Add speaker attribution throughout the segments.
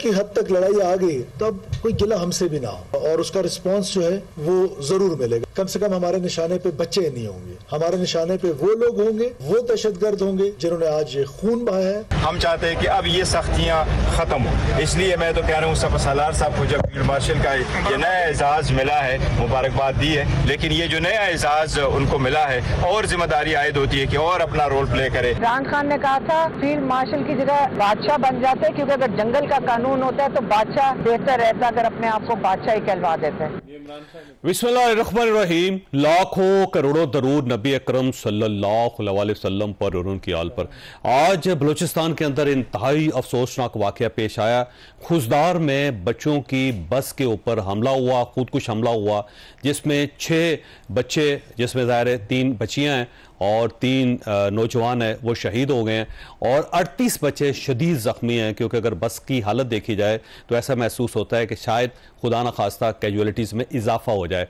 Speaker 1: की हद तक लड़ाई आ गई तब कोई गिला हमसे भी ना हो और उसका रिस्पांस जो है वो जरूर मिलेगा। कम से कम हमारे निशाने पे बच्चे नहीं होंगे, हमारे निशाने पे वो लोग होंगे, वो दहशतगर्द होंगे जिन्होंने आज ये खून बहाया है।
Speaker 2: हम चाहते हैं कि अब ये सख्तियां खत्म हो, इसलिए मैं तो कह रहा हूँ सलार साहब को जब फील्ड मार्शल का ये नया एजाज मिला है, मुबारकबाद दी है, लेकिन ये जो नया एजाज उनको मिला है और जिम्मेदारी आयद होती है कि और अपना रोल प्ले करे।
Speaker 3: इमरान खान ने कहा था फील्ड मार्शल की जगह बादशाह बन जाते, क्योंकि अगर जंगल का कानून होता है तो बादशाह बेहतर रहता अगर अपने आप को बादशाह ही कहलवा देते हैं।
Speaker 4: बिस्मिल्लाहिर्रहमानिर्रहीम। लाखों करोड़ों दरूद नबी अकरम सल्लल्लाहु अलैहि वसल्लम पर और उनकी आल पर। आज बलूचिस्तान के अंदर इंतहाई अफसोसनाक वाकया पेश आया। खुजदार में बच्चों की बस के ऊपर हमला हुआ, खुदकुश हमला हुआ, जिसमें 6 बच्चे, जिसमें ज़ाहिर है 3 बच्चियां हैं और 3 नौजवान हैं, वो शहीद हो गए हैं और 38 बच्चे शदीद ज़ख्मी हैं। क्योंकि अगर बस की हालत देखी जाए तो ऐसा महसूस होता है कि शायद खुदा न खास्ता कैजुअलिटीज़ में इजाफा हो जाए।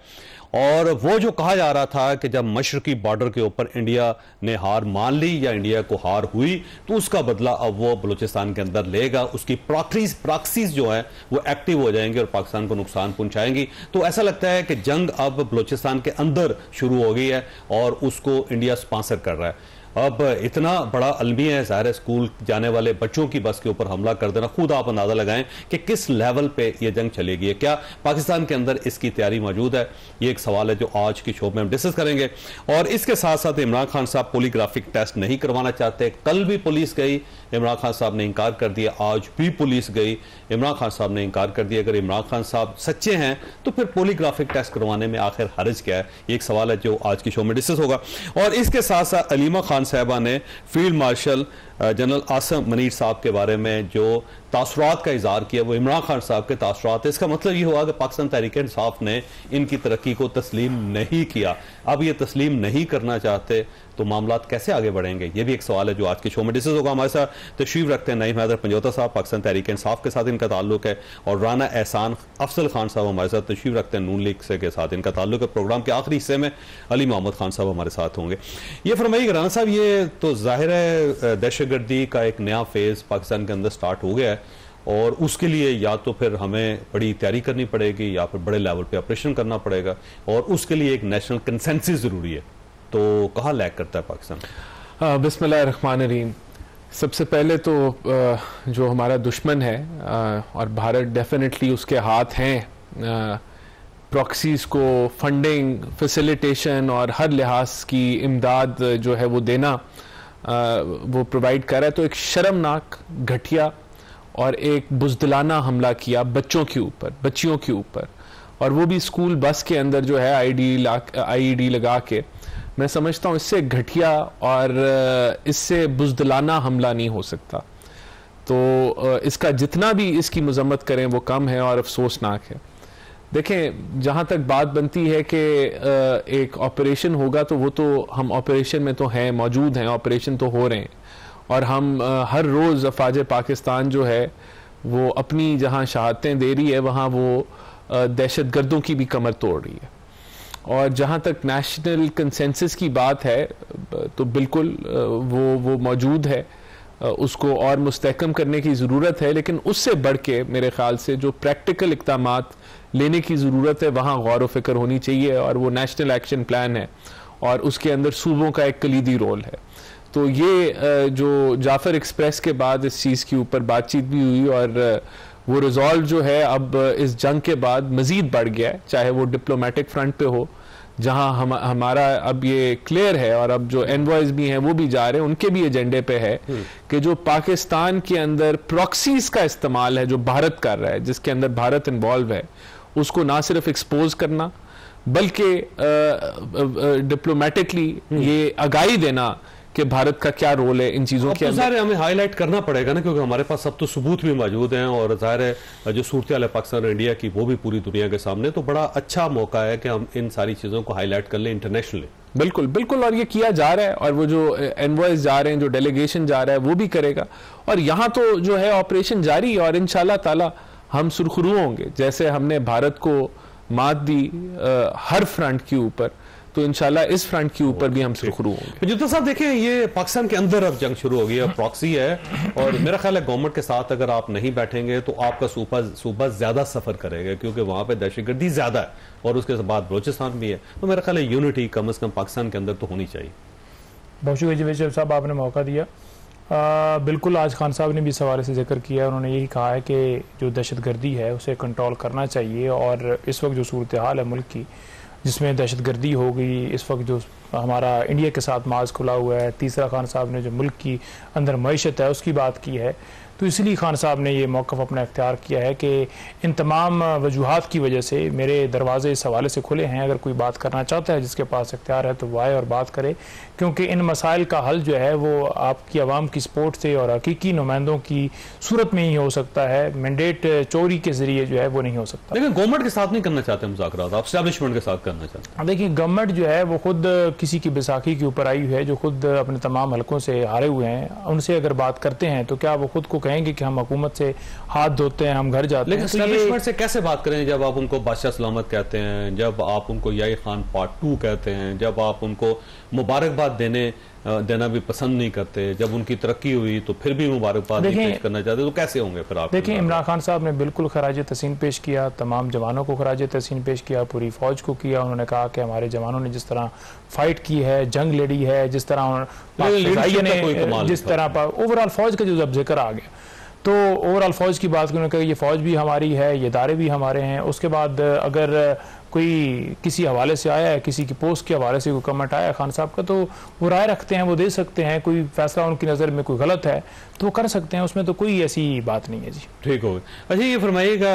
Speaker 4: और वो जो कहा जा रहा था कि जब मशरकी बॉर्डर के ऊपर इंडिया ने हार मान ली या इंडिया को हार हुई तो उसका बदला अब वो बलूचिस्तान के अंदर लेगा, उसकी प्रॉक्सीज जो है वो एक्टिव हो जाएंगी और पाकिस्तान को नुकसान पहुंचाएंगी। तो ऐसा लगता है कि जंग अब बलूचिस्तान के अंदर शुरू हो गई है और उसको इंडिया स्पॉन्सर कर रहा है। अब इतना बड़ा अलमिया है, ज़ाहिर है स्कूल जाने वाले बच्चों की बस के ऊपर हमला कर देना, खुद आप अंदाजा लगाएं कि किस लेवल पे ये जंग चलेगी। क्या पाकिस्तान के अंदर इसकी तैयारी मौजूद है? ये एक सवाल है जो आज की शो में हम डिस्कस करेंगे। और इसके साथ साथ इमरान खान साहब पॉलीग्राफिक टेस्ट नहीं करवाना चाहते। कल भी पुलिस गई, इमरान खान साहब ने इंकार कर दिया। आज भी पुलिस गई, इमरान खान साहब ने इंकार कर दिया। अगर इमरान खान साहब सच्चे हैं तो फिर पॉलीग्राफिक टेस्ट करवाने में आखिर हर्ज क्या है? ये एक सवाल है जो आज की शो में डिस्कस होगा। और इसके साथ साथ अलीमा खान साहबा ने field marshal general Asim Munir साहब के बारे में जो तासुरात का इजहार किया वो इमरान खान साहब के तासुरात है। इसका मतलब ये हुआ कि पाकिस्तान तहरीक इंसाफ ने इनकी तरक्की को तस्लीम नहीं किया। अब ये तस्लीम नहीं करना चाहते तो मामलात कैसे आगे बढ़ेंगे? ये भी एक सवाल है जो आज के शो में डिस्कस होगा। हमारे साथ तशरीफ रखते हैं नईम हैदर पंजोता साहब, पाकिस्तान तहरीक इंसाफ के साथ इनका ताल्लुक है, और राना एहसान अफजल खान साहब हमारे साथ तशरीफ रखते हैं, नून लीग से के साथ इनका ताल्लुक है। प्रोग्राम के आखिरी हिस्से में अली मोहम्मद खान साहब हमारे साथ होंगे। ये फरमाइए राना साहब, ये तो जाहिर है दहशतगर्दी का एक नया फेज पाकिस्तान के अंदर स्टार्ट हो गया है और उसके लिए या तो फिर हमें बड़ी तैयारी करनी पड़ेगी या फिर बड़े लेवल पे ऑपरेशन करना पड़ेगा और उसके लिए एक नेशनल कंसेंसस जरूरी है। तो कहाँ लैग करता है पाकिस्तान?
Speaker 5: बिस्मिल्लाहिर्रहमानिर्रहीम। सबसे पहले तो जो हमारा दुश्मन है और भारत डेफिनेटली उसके हाथ हैं प्रॉक्सीज को फंडिंग, फैसिलिटेशन और हर लिहाज की इमदाद जो है वो देना वो प्रोवाइड कर रहा है। तो एक शर्मनाक, घटिया और एक बुज़दिलाना हमला किया बच्चों के ऊपर, बच्चियों के ऊपर, और वो भी स्कूल बस के अंदर जो है आईईडी लगा के। मैं समझता हूँ इससे घटिया और इससे बुज़दिलाना हमला नहीं हो सकता। तो इसका जितना भी इसकी मजम्मत करें वो कम है और अफसोसनाक है। देखें, जहाँ तक बात बनती है कि एक ऑपरेशन होगा तो वो तो हम ऑपरेशन में तो हैं, मौजूद हैं, ऑपरेशन तो हो रहे हैं और हम हर रोज़ अफवाज पाकिस्तान जो है वो अपनी जहाँ शहादतें दे रही है वहाँ वो दहशतगर्दों की भी कमर तोड़ रही है। और जहाँ तक नेशनल कंसेंसस की बात है तो बिल्कुल वो मौजूद है, उसको और मुस्तहकम करने की ज़रूरत है, लेकिन उससे बढ़ के मेरे ख़्याल से जो प्रैक्टिकल इक़दामात लेने की ज़रूरत है वहाँ गौर व फिक्र होनी चाहिए और वो नेशनल एक्शन प्लान है और उसके अंदर सूबों का एक कलीदी रोल है। तो ये जो जाफर एक्सप्रेस के बाद इस चीज़ के ऊपर बातचीत भी हुई और वो रिजॉल्व जो है अब इस जंग के बाद मज़ीद बढ़ गया है, चाहे वो डिप्लोमेटिक फ्रंट पे हो जहां हमारा अब ये क्लियर है और अब जो एनवॉयज भी हैं वो भी जा रहे हैं, उनके भी एजेंडे पे है कि जो पाकिस्तान के अंदर प्रॉक्सीज का इस्तेमाल है जो भारत कर रहा है, जिसके अंदर भारत इन्वॉल्व है, उसको ना सिर्फ एक्सपोज करना बल्कि डिप्लोमेटिकली ये आगाही देना कि भारत का क्या रोल है इन चीजों के अंदर।
Speaker 4: हमें हाईलाइट करना पड़ेगा ना, क्योंकि हमारे पास सब तो सबूत भी मौजूद हैं और ज़ाहिर है जो सूरत हाल है पाकिस्तान और इंडिया की वो भी पूरी दुनिया के सामने, तो बड़ा अच्छा मौका है कि हम इन सारी चीज़ों को हाईलाइट कर लें इंटरनेशनली।
Speaker 5: बिल्कुल बिल्कुल, और ये किया जा रहा है और वो जो एनवॉयज जा रहे हैं, जो डेलीगेशन जा रहा है वो भी करेगा और यहाँ तो जो है ऑपरेशन जारी और इंशाल्लाह ताला हम सुरखरू होंगे। जैसे हमने भारत को मात दी हर फ्रंट के ऊपर, तो इंशाल्लाह इस फ्रंट के ऊपर भी हम सुरखरू होंगे।
Speaker 4: जुत्ता साहब देखिए, ये पाकिस्तान के अंदर अब जंग शुरू हो गई है, प्रॉक्सी है, और मेरा ख्याल है गवर्नमेंट के साथ अगर आप नहीं बैठेंगे तो आपका सूबा ज्यादा सफर करेगा, क्योंकि वहां पे दहशतगर्दी ज्यादा है और उसके बाद बलोचिस्तान भी है। तो मेरा ख्याल है यूनिटी कम से कम पाकिस्तान के अंदर तो होनी चाहिए।
Speaker 6: बहुत शुक्रिया जवेद साहब, आपने मौका दिया। बिल्कुल, आज खान साहब ने भी इस हवाले से जिक्र किया, उन्होंने यही कहा है कि जो दहशतगर्दी है उसे कंट्रोल करना चाहिए, और इस वक्त जो सूरत हाल है मुल्क की, जिसमें दहशतगर्दी हो गई, इस वक्त जो हमारा इंडिया के साथ मार्च खुला हुआ है, तीसरा खान साहब ने जो मुल्क की अंदर मईशत है उसकी बात की है, तो इसलिए खान साहब ने ये मौक़िफ़ अपना इख्तियार किया है कि इन तमाम वजूहात की वजह से मेरे दरवाजे इस हवाले से खुले हैं। अगर कोई बात करना चाहता है, जिसके पास इख्तियार है, तो वो आए और बात करे, क्योंकि इन मसाइल का हल जो है वो आपकी आवाम की सपोर्ट से और हकीकी नुमाइंदों की सूरत में ही हो सकता है, मैंडेट चोरी के जरिए जो है वो नहीं हो सकता।
Speaker 4: लेकिन गवर्नमेंट के साथ नहीं करना चाहते मुज़ाकरात, आप एस्टैब्लिशमेंट के साथ करना चाहते हैं।
Speaker 6: देखिए, गवर्नमेंट जो है वो खुद किसी की बैसाखी के ऊपर आई हुई है, जो खुद अपने तमाम हलकों से हारे हुए हैं, उनसे अगर बात करते हैं तो क्या वो खुद को कहेंगे कि हम हुकूमत से हाथ धोते हैं, हम घर जाते हैं?
Speaker 4: लेकिन एस्टैब्लिशमेंट से कैसे बात करें जब आप उनको बादशाह सलामत कहते हैं, जब आप उनको याई खान पार्ट 2 कहते हैं, जब आप उनको मुबारकबाद देना भी पसंद नहीं करते, जब उनकी तरक्की हुई तो फिर भी मुबारकबाद नहीं पेश करना चाहते, तो कैसे होंगे फिर आप?
Speaker 6: देखिए, इमरान खान साहब ने बिल्कुल खराज तहसीन पेश किया, तमाम जवानों को खराज तहसीन पेश किया, पूरी फौज को किया। उन्होंने कहा कि हमारे जवानों ने जिस तरह फाइट की है, जंग लड़ी है, जिस तरह जिस तरह ओवरऑल फौज का जो जब जिक्र आ गया, तो ओवरऑल फौज की बात करें, ये फौज भी हमारी है, ये इदारे भी हमारे हैं। उसके बाद अगर कोई किसी हवाले से आया है, किसी की पोस्ट के हवाले से कोई कमेंट आया खान साहब का, तो वो राय रखते हैं, वो दे सकते हैं। कोई फैसला उनकी नज़र में कोई गलत है तो वो कर सकते हैं, उसमें तो कोई ऐसी बात नहीं है जी।
Speaker 4: ठीक हो गया। अच्छा, ये फरमाइएगा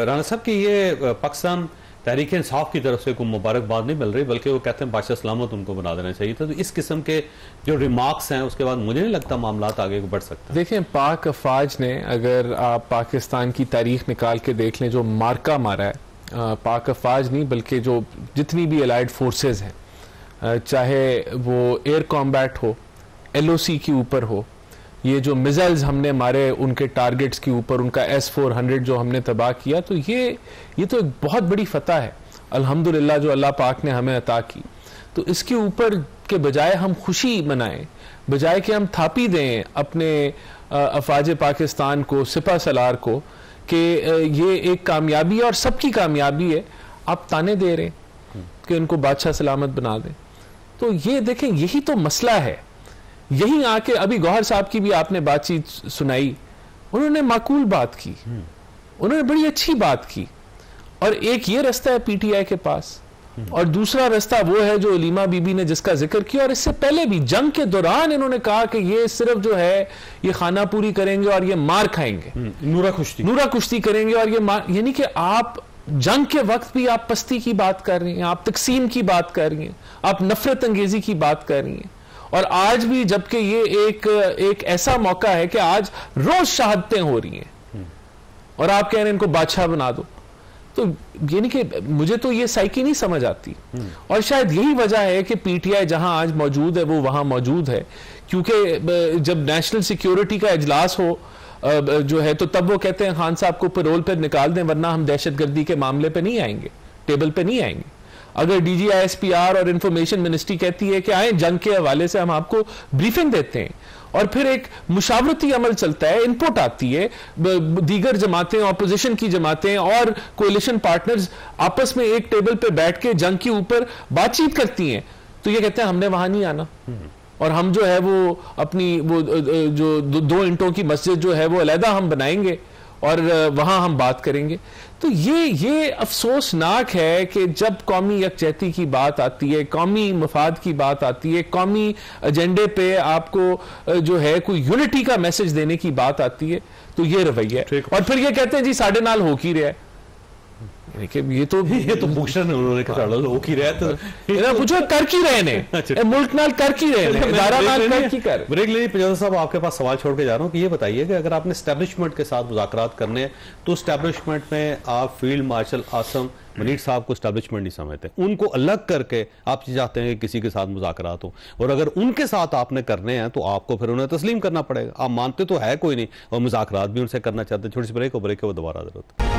Speaker 4: राना साहब कि ये पाकिस्तान तहरीक इंसाफ की तरफ से कोई मुबारकबाद नहीं मिल रही, बल्कि वो कहते हैं बादशाह सलामत उनको बना देना चाहिए था। तो इस किस्म के जो रिमार्क्स हैं उसके बाद मुझे नहीं लगता मामलात आगे बढ़ सकते।
Speaker 5: देखिए, पाक अफवाज ने, अगर आप पाकिस्तान की तारीख निकाल के देख लें, जो मार्का मारा है, पाक अफवाज नहीं बल्कि जो जितनी भी एलाइड फोर्सेस हैं, चाहे वो एयर कॉम्बैट हो, LOC के ऊपर हो, ये जो मिसाइल्स हमने मारे उनके टारगेट्स के ऊपर, उनका S-400 जो हमने तबाह किया, तो ये तो एक बहुत बड़ी फतह है अल्हम्दुलिल्लाह जो अल्लाह पाक ने हमें अता की। तो इसके ऊपर के बजाय हम खुशी मनाएं, बजाय कि हम थापी दें अपने अफवाज पाकिस्तान को, सिपा सलार को, कि ये एक कामयाबी है और सबकी कामयाबी है, आप ताने दे रहे हैं कि उनको बादशाह सलामत बना दें। तो ये देखें, यही तो मसला है। यही आके अभी गौहर साहब की भी आपने बातचीत सुनाई, उन्होंने माकूल बात की, उन्होंने बड़ी अच्छी बात की। और एक ये रास्ता है PTI के पास, और दूसरा रास्ता वो है जो उलीमा बीबी ने जिसका जिक्र किया, और इससे पहले भी जंग के दौरान इन्होंने कहा कि ये सिर्फ जो है ये खाना पूरी करेंगे और ये मार खाएंगे, नूरा कुश्ती करेंगे, और ये मार, यानी कि आप जंग के वक्त भी आप पस्ती की बात कर रही हैं, आप तकसीम की बात कर रही हैं, आप नफरत अंगेजी की बात कर रही हैं। और आज भी, जबकि ये एक ऐसा मौका है कि आज रोज शहादतें हो रही हैं और आप कह रहे हैं इनको बादशाह बना दो, तो यानी कि मुझे तो ये साइकी नहीं समझ आती। और शायद यही वजह है कि PTI जहां आज मौजूद है वो वहां मौजूद है, क्योंकि जब नेशनल सिक्योरिटी का इजलास हो जो है, तो तब वो कहते हैं खान साहब को पैरोल पर निकाल दें, वरना हम दहशतगर्दी के मामले पे नहीं आएंगे, टेबल पे नहीं आएंगे। अगर DG ISPR और इंफॉर्मेशन मिनिस्ट्री कहती है कि आए जंग के हवाले से हम आपको ब्रीफिंग देते हैं, और फिर एक मुशावरती अमल चलता है, इनपुट आती है, दीगर जमातें, ऑपोजिशन की जमातें और कोalition पार्टनर्स आपस में एक टेबल पे बैठ के जंग के ऊपर बातचीत करती हैं, तो ये कहते हैं हमने वहां नहीं आना, और हम जो है वो अपनी वो जो 2 ईंटों की मस्जिद जो है वो अलहदा हम बनाएंगे और वहां हम बात करेंगे। तो ये अफसोसनाक है कि जब कौमी यकजहती की बात आती है, कौमी मफाद की बात आती है, कौमी एजेंडे पे आपको जो है कोई यूनिटी का मैसेज देने की बात आती है, तो ये रवैया है। और फिर ये कहते हैं जी साढ़े नाल हो की रहा है, ये तो
Speaker 4: पूछना नहीं, उन्होंने कहा हो की रहा है, तो
Speaker 5: पूछो कर की रहे ने, मुल्क नाल कर की रहे ने, इदारा नाल कर की कर।
Speaker 4: ब्रेक ले पंजाब साहब, आपके पास सवाल छोड़ के जा रहा हूं कि ये बताइए कि अगर आपने एस्टैब्लिशमेंट के साथ मुज़ाकरात करने हैं, तो एस्टैब्लिशमेंट में आप फील्ड मार्शल आसम मनीर साहब को एस्टैब्लिशमेंट नहीं समझते, उनको अलग करके आप चाहते हैं कि किसी के साथ मुज़ाकरात हो, और अगर उनके साथ आपने करने हैं तो आपको फिर उन्हें तस्लीम करना पड़ेगा। आप मानते तो है कोई नहीं, और मुज़ाकरात भी उनसे करना चाहते हैं। छोटी सी ब्रेक हो, ब्रेक के वो दोबारा जरूरत।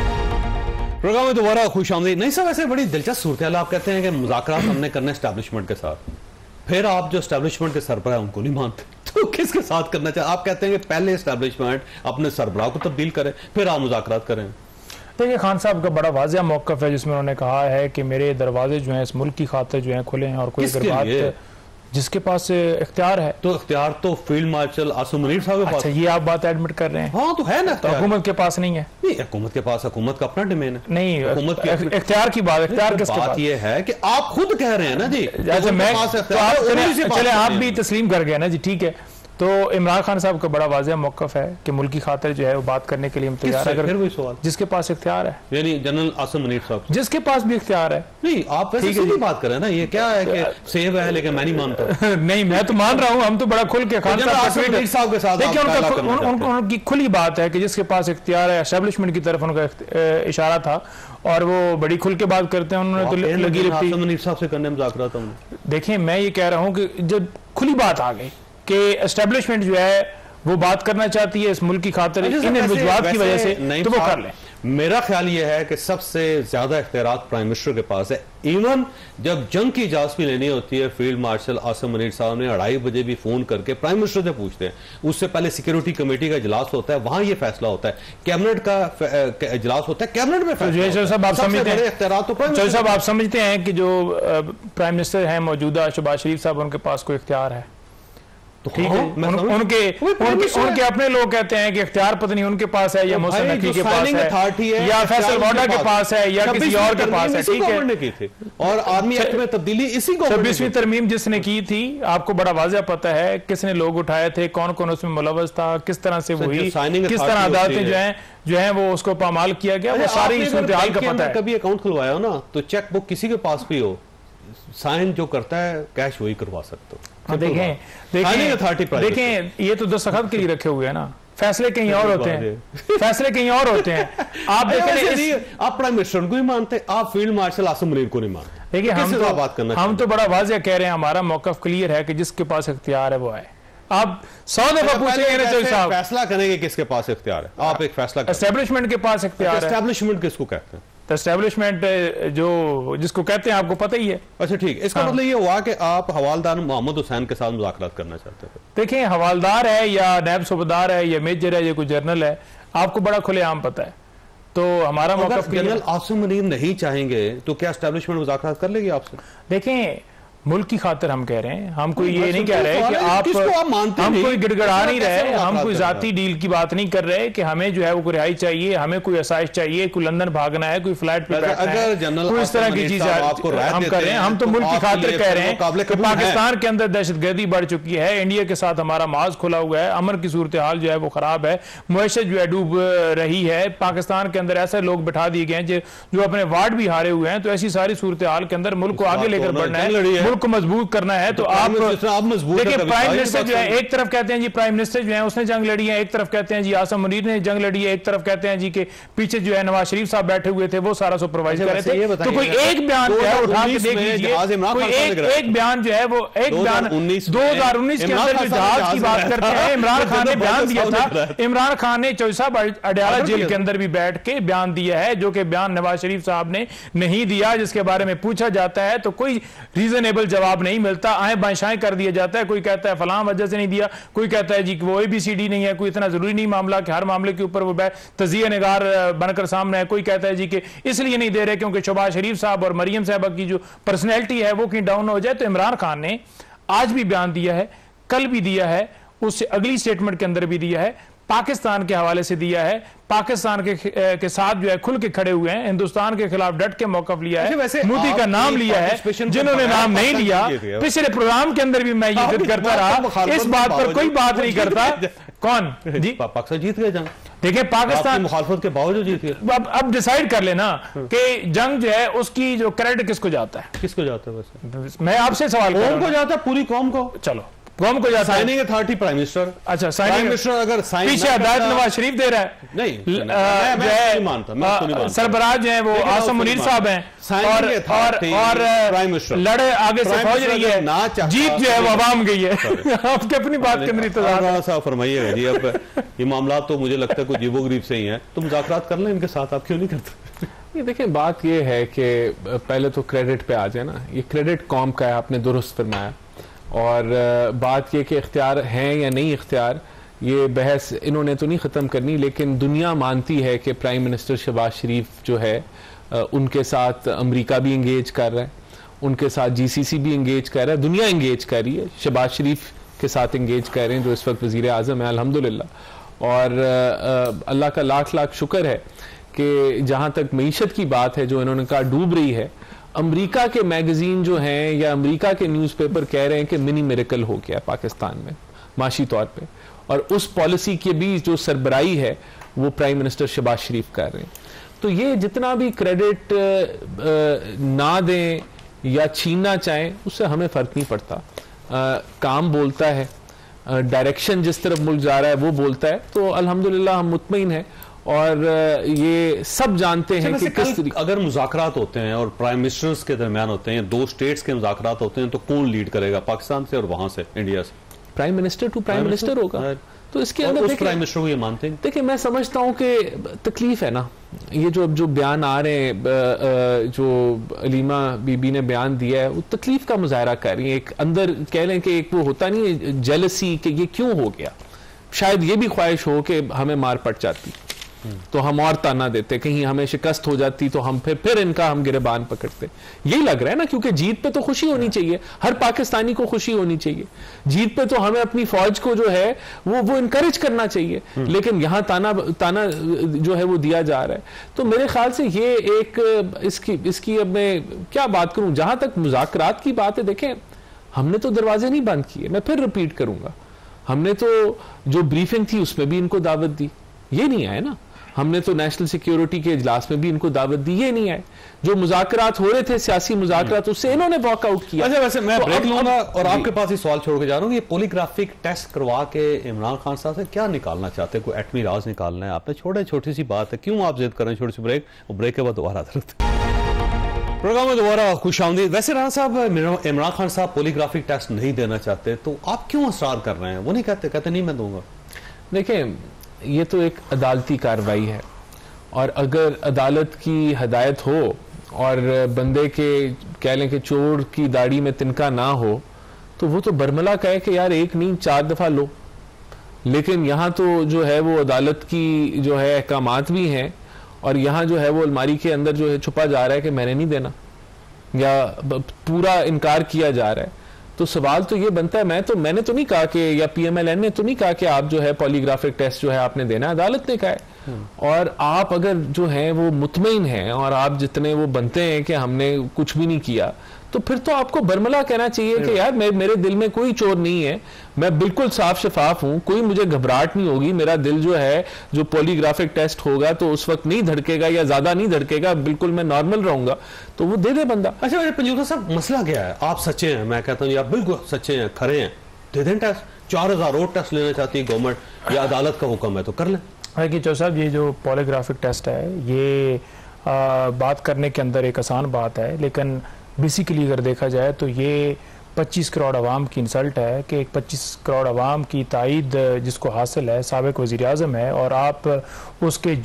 Speaker 4: प्रोग्राम में दोबारा खुश आमदीद। नहीं साहब, ऐसे बड़ी दिलचस्प सूरत है। आप कहते हैं कि मुज़ाकरात हमने करने एस्टैब्लिशमेंट के साथ, फिर आप जो एस्टैब्लिशमेंट के सरबराह है उनको नहीं मानते, तो किसके साथ करना चाहिए? आप कहते हैं कि पहले एस्टैब्लिशमेंट अपने सरबराह को तब्दील करे, फिर आप मुज़ाकरात करें।
Speaker 6: देखिए, खान साहब का बड़ा वाज़िया मौक़िफ़ है जिसमें उन्होंने कहा है कि मेरे दरवाजे जो हैं इस मुल्क की खातिर जो हैं खुले हैं, और कोई अगर बात जिसके पास इख्तियार है, तो
Speaker 4: इख्तियार तो फील्ड मार्शल आसिम मुनीर साहब के पास।
Speaker 6: अच्छा, ये आप बात एडमिट कर रहे हैं?
Speaker 4: हाँ, तो है ना,
Speaker 6: तो हुकूमत के पास नहीं है?
Speaker 4: नहीं, हुकूमत के पास, हुकूमत का अपना डोमेन है।
Speaker 6: नहीं, इख्तियार की बात, इख्तियार किसके पास?
Speaker 4: ये है कि आप खुद कह रहे हैं ना जी।
Speaker 6: अच्छा, मैं चले आप भी तस्लीम कर गए ना जी, ठीक है। तो इमरान खान साहब का बड़ा वाज़िया मौक़िफ़ है कि मुल्क की खातिर जो है वो बात करने के लिए हम तैयार है, अगर
Speaker 4: सवाल
Speaker 6: जिसके पास इख्तियार है,
Speaker 4: यानी जनरल आसिम मुनीर साहब
Speaker 6: जिसके पास भी इख्तियार है।
Speaker 4: नहीं, आप वैसे सीधी बात करें ना, ये क्या है कि सेव है लेकिन मैं नहीं मानता।
Speaker 6: नहीं, मैं तो मान रहा हूँ, हम तो बड़ा खुल के खान
Speaker 4: साहब के साथ
Speaker 6: देखिए, उनकी खुली बात है कि जिसके पास इख्तियार है, एस्टेब्लिशमेंट की तरफ उनका इशारा था और वो बड़ी खुल के बात करते हैं। उन्होंने तो लगी
Speaker 4: आसिम मुनीर साहब से करने मुज़ाकरात हमने।
Speaker 6: देखिए, मैं ये कह रहा हूँ कि जब खुली बात आ गई कि एस्टेब्लिशमेंट जो है वो बात करना चाहती है इस मुल्क की खातिर इन वजूहात की वजह से, तो वो कर लें।
Speaker 4: मेरा ख्याल यह है कि सबसे ज्यादा इख्तियारात प्राइम मिनिस्टर के पास है। इवन जब जंग की इजाजत भी लेनी होती है, फील्ड मार्शल आसिम मुनीर साहब ने 2:30 बजे भी फोन करके प्राइम मिनिस्टर से पूछते हैं। उससे पहले सिक्योरिटी कमेटी का इजलास होता है, वहां ये फैसला होता है। कैबिनेट का इजलास होता है, कैबिनेट में फैसला।
Speaker 6: साहब आप समझते हैं कि जो प्राइम मिनिस्टर हैं मौजूदा शहबाज शरीफ साहब, उनके पास कोई इख्तियार है? तो ठीक है, उनके अपने लोग कहते हैं कि इख्तियार पता नहीं उनके पास है या मोहसिन नकवी के पास है या फैसल वाडा के पास है या किसी और के पास है, ठीक है।
Speaker 4: और आर्मी एक्ट में तब्दीली इसी को
Speaker 6: 26वीं तरमीम जिसने की थी, आपको बड़ा वाज़िया पता है किसने लोग उठाए थे, कौन कौन उसमें मुलव्वस था, किस तरह से वो हुई, किस तरह अदालतें जो है वो उसको पामाल किया गया, वो सारी सूरत-ए-हाल का पता है।
Speaker 4: कभी अकाउंट खुलवाया हो ना, तो चेक बुक किसी के पास भी हो, साइन जो करता है कैश वही करवा सकते हो।
Speaker 6: देखें, ये तो दस्तखत के लिए रखे हुए हैं ना, फैसले कहीं और होते हैं, फैसले कहीं और होते हैं। आप देखें,
Speaker 4: आप प्राइम मिनिस्टर को नहीं मानते, आप फील्ड मार्शल आसिम मुनीर को नहीं मानते।
Speaker 6: देखिए, हम तो बड़ा वाज़िया कह रहे हैं, हमारा मौक़िफ़ क्लियर है कि जिसके पास इख्तियार है वो आए। आप 100 दफा पूछेंगे साहब,
Speaker 4: फैसला करेंगे किसके पास इख्तियार है? आप एक फैसला,
Speaker 6: एस्टेब्लिशमेंट के पास इख्तियार है।
Speaker 4: एस्टेब्लिशमेंट किसको कहते हैं?
Speaker 6: एस्टेब्लिशमेंट जो जिसको कहते हैं आपको पता ही है।
Speaker 4: अच्छा, ठीक, इसका मतलब ये हुआ कि आप हवालदार मोहम्मद हुसैन के साथ मुज़ाकरात करना चाहते हैं?
Speaker 6: देखिए, हवालदार है या नायब सूबेदार है या मेजर है या कोई जनरल है, आपको बड़ा खुलेआम पता है। तो हमारा मौक़िफ़,
Speaker 4: जनरल आसिम मुनीर नहीं चाहेंगे तो क्या एस्टेब्लिशमेंट मुज़ाकरात कर लेगी आपसे?
Speaker 6: देखें, मुल्क की खातिर हम कह रहे हैं, हम कोई ये नहीं कह रहे कि हम कोई गिड़गड़ा नहीं रहे, हम कोई जाती डील की बात नहीं कर रहे कि हमें जो है वो रिहाई चाहिए, हमें कोई आसाइश चाहिए, कोई लंदन भागना है, कोई फ्लाइट पे बैठना है, कोई इस तरह की चीज हम कर रहे हैं। हम तो मुल्क की खातिर कह रहे हैं कि पाकिस्तान के अंदर दहशतगर्दी बढ़ चुकी है, इंडिया के साथ हमारा माज खुला हुआ है, अमन की सूरत हाल जो है वो खराब है, मुआशत जो है डूब रही है, पाकिस्तान के अंदर ऐसे लोग बिठा दिए गए हैं जो अपने वार्ड भी हारे हुए हैं। तो ऐसी सारी सूरत हाल के अंदर मुल्क को आगे लेकर बढ़ना है, को मजबूत करना है। तो आप देखिए, प्राइम मिनिस्टर जो है एक तरफ कहते हैं जी प्राइम मिनिस्टर जो है उसने जंग लड़ी है, एक तरफ कहते हैं जी आसिम मुनीर ने जंग लड़ी है, एक तरफ कहते हैं जी के पीछे जो है नवाज शरीफ साहब बैठे हुए थे, वो सारा सुपरवाइज कर रहे थे। तो कोई एक बयान जो है उठा के देख लीजिए, कोई एक बयान जो है वो एक बयान 2019 के अंदर जो जहाज की बात करते हैं, इमरान खान ने बयान दिया था। इमरान खान ने चौसा अडयाला जेल के अंदर भी बैठ के बयान दिया है, जो कि बयान नवाज शरीफ साहब ने नहीं दिया, जिसके बारे में पूछा जाता है तो कोई रीजनेबल जवाब नहीं मिलता, आए बाएं कर दिया जाता है। कोई कहता है फलां वजह से नहीं दिया, कोई कहता है जी वो ABCD नहीं है, कोई इतना जरूरी नहीं मामला कि हर मामले के ऊपर वो तजिया निगार बनकर सामने है। कोई कहता है जी कि इसलिए नहीं दे रहे क्योंकि शहबाज शरीफ साहब और मरियम साहबा की जो पर्सनैलिटी है वो कहीं डाउन हो जाए। तो इमरान खान ने आज भी बयान दिया है, कल भी दिया है, उससे अगली स्टेटमेंट के अंदर भी दिया है, पाकिस्तान के हवाले से दिया है, पाकिस्तान के साथ जो है खुल के खड़े हुए हैं, हिंदुस्तान के खिलाफ डट के मौकफ लिया है, मोदी का नाम लिया है, जिन्होंने नाम नहीं लिया। पिछले प्रोग्राम के अंदर भी मैं ये जिद करता रहा, इस बात पर कोई बात नहीं करता। कौन जी?
Speaker 4: पाकिस्तान जीत गए जंग।
Speaker 6: देखिए, पाकिस्तान
Speaker 4: मुखालफत के बावजूद जीत गए।
Speaker 6: अब डिसाइड कर लेना कि जंग जो है उसकी जो क्रेडिट किसको जाता है?
Speaker 4: किसको जाता है? वैसे
Speaker 6: मैं आपसे सवाल
Speaker 4: कौम को जाता है, पूरी कौम को।
Speaker 6: चलो, कौम को जाता है।
Speaker 4: Signing authority prime minister.
Speaker 6: अच्छा,
Speaker 4: प्राइम मिनिस्टर अगर साइन
Speaker 6: पीछे हदायत नवाज शरीफ दे रहा है,
Speaker 4: नहीं मैं नहीं मानता।
Speaker 6: सरबराज जो है वो आसिम मुनीर साहब हैं और
Speaker 4: प्राइम मिनिस्टर
Speaker 6: लड़े आगे से फौज रही है, जीत जो है वो आवाम गई है। आपके अपनी बात के अंदर इंतजार
Speaker 4: साहब फरमाइएगा जी। अब ये मामला तो मुझे लगता है कुछ अजीबो गरीब से ही है, तो मुज़ाकरात कर लें इनके साथ, आप क्यों नहीं करते?
Speaker 5: ये देखें, बात ये है कि पहले तो क्रेडिट पे आ जाए ना, ये क्रेडिट कौम का है, आपने दुरुस्त फरमाया। और बात ये कि इख्तियार हैं या नहीं इख्तियार, ये बहस इन्होंने तो नहीं ख़त्म करनी, लेकिन दुनिया मानती है कि प्राइम मिनिस्टर शहबाज शरीफ जो है उनके साथ अमेरिका भी इंगेज कर रहा है, उनके साथ GCC भी इंगेज कर रहा है, दुनिया इंगेज कर रही है, शहबाज शरीफ के साथ इंगेज कर रहे हैं जो इस वक्त वज़ीर आज़म है अल्हम्दुलिल्लाह। और अल्लाह का लाख लाख शुक्र है कि जहाँ तक मईशत की बात है जो इन्होंने कहा डूब रही है, अमेरिका के मैगजीन जो हैं या अमेरिका के न्यूज़पेपर कह रहे हैं कि मिनी मिरेकल हो गया पाकिस्तान में माशी तौर पे, और उस पॉलिसी के भी जो सरबराही है वो प्राइम मिनिस्टर शहबाज शरीफ कर रहे हैं। तो ये जितना भी क्रेडिट ना दें या छीनना चाहें उससे हमें फ़र्क नहीं पड़ता। काम बोलता है, डायरेक्शन जिस तरफ मुल्क जा रहा है वो बोलता है, तो अल्हम्दुलिल्लाह हम मुतमईन हैं। और ये सब जानते हैं कि किस तरीके
Speaker 4: अगर मुज़ाकरात होते हैं और प्राइम मिनिस्टर्स के दरमियान होते हैं, 2 स्टेट्स के मुज़ाकरात होते हैं, तो कौन लीड करेगा, पाकिस्तान से और वहां से इंडिया से?
Speaker 5: Prime minister to prime minister होगा। तो इसके अंदर
Speaker 4: उस प्राइम मिनिस्टर को ये मानते हैं।
Speaker 5: देखिए, मैं समझता हूं कि तकलीफ है ना, ये जो बयान आ रहे हैं, जो अलीमा बीबी ने बयान दिया है, वो तकलीफ का मुजाहरा कर रही है। एक अंदर कह लें कि एक वो होता नहीं है जेलसी कि ये क्यों हो गया, शायद ये भी ख्वाहिश हो कि हमें मार पड़ जाती तो हम और ताना देते, कहीं हमें शिकस्त हो जाती तो हम फिर इनका हम गिरबान पकड़ते। यही लग रहा है ना, क्योंकि जीत पे तो खुशी होनी चाहिए, हर पाकिस्तानी को खुशी होनी चाहिए। जीत पे तो हमें अपनी फौज को जो है वो इनकरेज करना चाहिए, लेकिन यहाँ ताना जो है वो दिया जा रहा है। तो मेरे ख्याल से ये एक इसकी अब मैं क्या बात करूं, जहां तक मुज़ाकरात की बात है, देखें हमने तो दरवाजे नहीं बंद किए, मैं फिर रिपीट करूंगा, हमने तो जो ब्रीफिंग थी उसमें भी इनको दावत दी, ये नहीं आए ना। हमने तो नेशनल सिक्योरिटी के इजलास में भी इनको दावत दी, ये नहीं आए। जो मुज़ाकरात हो रहे थे, सियासी मुज़ाकरात, उससे इन्होंने वॉकआउट किया।
Speaker 4: अच्छा, वैसे मैं ब्रेक लूंगा और आपके पास ही सवाल छोड़ के जा रहा हूँ, ये पॉलीग्राफिक टेस्ट करवा के इमरान खान साहब से क्या निकालना चाहते हैं? कोई एटमी राज निकालना है आपने? छोटी सी बात है, क्यों आप जिद कर रहे हैं? छोटी सी ब्रेक, और ब्रेक के बाद दोबारा प्रोग्राम में दोबारा खुशामदीद। वैसे राणा साहब, इमरान खान साहब पॉलीग्राफिक टेस्ट नहीं देना चाहते, तो आप क्यों असरार कर रहे हैं? वो नहीं कहते नहीं मैं दूंगा।
Speaker 5: देखें, ये तो एक अदालती कार्रवाई है, और अगर अदालत की हदायत हो और बंदे के कह लें कि चोर की दाढ़ी में तिनका ना हो, तो वो तो बरमला कहे कि यार एक नहीं 4 दफा लो। लेकिन यहाँ तो जो है वो अदालत की जो है अहकामात भी हैं, और यहाँ जो है वो अलमारी के अंदर जो है छुपा जा रहा है कि मैंने नहीं देना, या पूरा इनकार किया जा रहा है। तो सवाल तो ये बनता है, मैंने तो नहीं कहा कि, या PMLN ने तो नहीं कहा कि आप जो है पॉलीग्राफिक टेस्ट जो है आपने देना, अदालत ने कहा है। और आप अगर जो है वो मुतमईन हैं और आप जितने वो बनते हैं कि हमने कुछ भी नहीं किया, तो फिर तो आपको बरमला कहना चाहिए कि यार मेरे दिल में कोई चोर नहीं है, मैं बिल्कुल साफ शफाफ हूं, कोई मुझे घबराहट नहीं होगी, मेरा दिल जो है जो पॉलीग्राफिक टेस्ट होगा तो उस वक्त नहीं धड़केगा या ज्यादा नहीं धड़केगा, बिल्कुल मैं नॉर्मल रहूंगा, तो वो दे दे बंदा।
Speaker 4: अच्छा पंजूता साहब, मसला क्या है? आप सच्चे हैं, मैं कहता हूँ आप बिल्कुल सच्चे हैं, खरे हैं, दे दें टेस्ट। 4000 और टेस्ट लेना चाहती है गवर्नमेंट, या अदालत का हुक्म है तो कर लें।
Speaker 6: कि चौधरी साहब, ये जो पॉलीग्राफिक टेस्ट है, ये बात करने के अंदर एक आसान बात है, लेकिन बेसिकली अगर देखा जाए तो ये 25 करोड़ आवाम की इंसल्ट है कि 25 करोड़ आवाम की तायद जिसको हासिल है, साबिक वज़ीर आज़म है, और आप उसके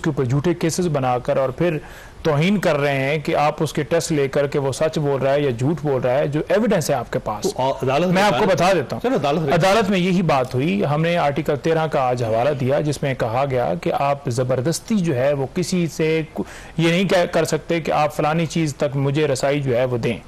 Speaker 6: ऊपर झूठे केसेस बनाकर और फिर तौहीन कर रहे हैं कि आप उसके टेस्ट लेकर के वो सच बोल रहा है या झूठ बोल रहा है, जो एविडेंस है आपके पास। तो मैं आपको बता देता हूँ, अदालत में यही बात हुई। हमने आर्टिकल 13 का आज हवाला दिया, जिसमें कहा गया कि आप जबरदस्ती जो है वो किसी से ये नहीं कर सकते कि आप फलानी चीज तक मुझे रसाई जो है वो दें।